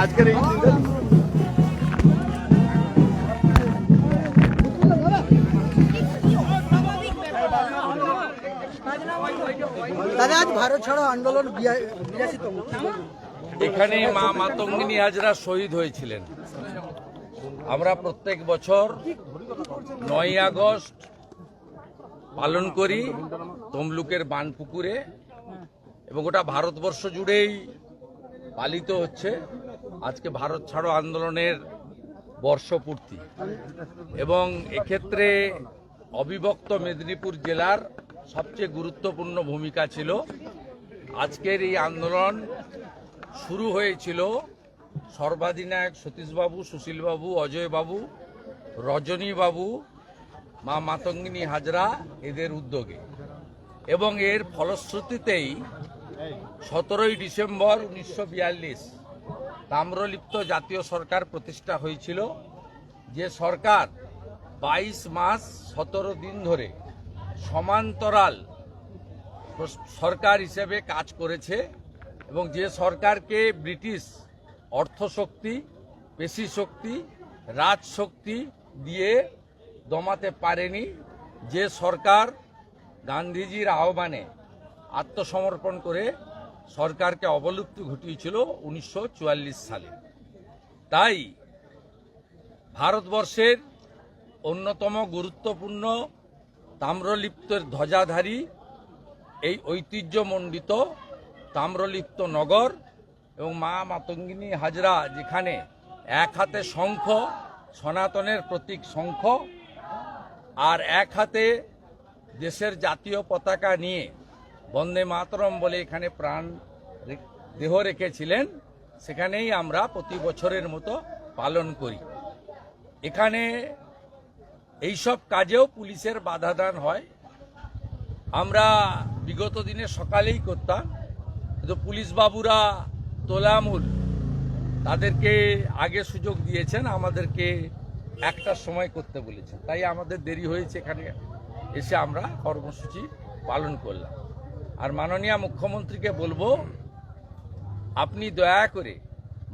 আজকের এই দাদা আজ ভারত ছাড়ো আন্দোলন 82তম এখানে মা মাতঙ্গিনী হাজরা শহীদ হয়েছিলেন। আমরা প্রত্যেক বছর 9ই আগস্ট পালন করি তমলুকের বানপুকুরে এবং গোটা ভারতবর্ষ জুড়েই পালিত হচ্ছে। আজকে ভারত ছাড়ো আন্দোলনের বর্ষপূর্তি এবং এক্ষেত্রে অবিভক্ত মেদিনীপুর জেলার সবচেয়ে গুরুত্বপূর্ণ ভূমিকা ছিল। আজকের এই আন্দোলন শুরু হয়েছিল সর্বাধিনায়ক সতীশবাবু, সুশীলবাবু, অজয়বাবু, রজনীবাবু, মা মাতঙ্গিনী হাজরা এদের উদ্যোগে, এবং এর ফলশ্রুতিতেই 17ই ডিসেম্বর 1942 তাম্রলিপ্ত জাতীয় সরকার প্রতিষ্ঠা হয়েছিল, যে সরকার 22 মাস 17 দিন ধরে সমান্তরাল সরকার হিসেবে কাজ করেছে, এবং যে সরকারকে ব্রিটিশ অর্থশক্তি, পেশিশক্তি, রাজশক্তি দিয়ে দমাতে পারেনি, যে সরকার গান্ধীজির আহ্বানে আত্মসমর্পণ করে সরকারকে অবলুপ্তি ঘটিয়েছিল 1944 সালে। তাই ভারতবর্ষের অন্যতম গুরুত্বপূর্ণ তাম্রলিপ্তের ধ্বজাধারী এই ঐতিহ্যমণ্ডিত তাম্রলিপ্ত নগর এবং মা মাতঙ্গিনী হাজরা, যেখানে এক হাতে শঙ্খ, সনাতনের প্রতীক শঙ্খ, আর এক হাতে দেশের জাতীয় পতাকা নিয়ে বন্দে মাতরম বলে এখানে প্রাণ দেহ রেখেছিলেন, সেখানেই আমরা প্রতি বছরের মতো পালন করি। এখানে এইসব কাজেও পুলিশের বাধাদান হয়। আমরা বিগত দিনে সকালেই করতাম, কিন্তু পুলিশ বাবুরা তোলামুল তাদেরকে আগে সুযোগ দিয়েছেন, আমাদেরকে 1টার সময় করতে বলেছেন, তাই আমাদের দেরি হয়েছে। এখানে এসে আমরা কর্মসূচি পালন করলাম। আর মাননীয় মুখ্যমন্ত্রীকে বলবো, আপনি দয়া করে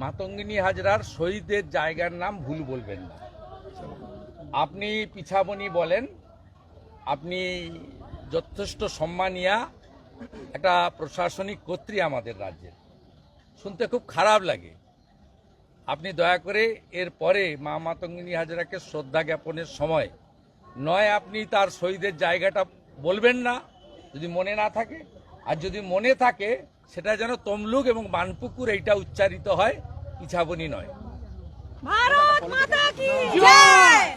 মাতঙ্গিনী হাজরার শহীদদের জায়গার নাম ভুল বলবেন না। আপনি পিছাবনি বলেন, আপনি যথেষ্ট সম্মানীয় একটা প্রশাসনিক কর্ত্রী আমাদের রাজ্যের, শুনতে খুব খারাপ লাগে। আপনি দয়া করে এর পরে মা মাতঙ্গিনী হাজরাকে শ্রদ্ধা জ্ঞাপনের সময় নয় আপনি তার শহীদের জায়গাটা বলবেন না, যদি মনে না থাকে, আর যদি মনে থাকে সেটা যেন তমলুক এবং বানপুকুর এইটা উচ্চারিত হয়, পিছাবনি নয়। ভারত মাতা কি জয়,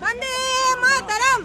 বন্দে মাতরম।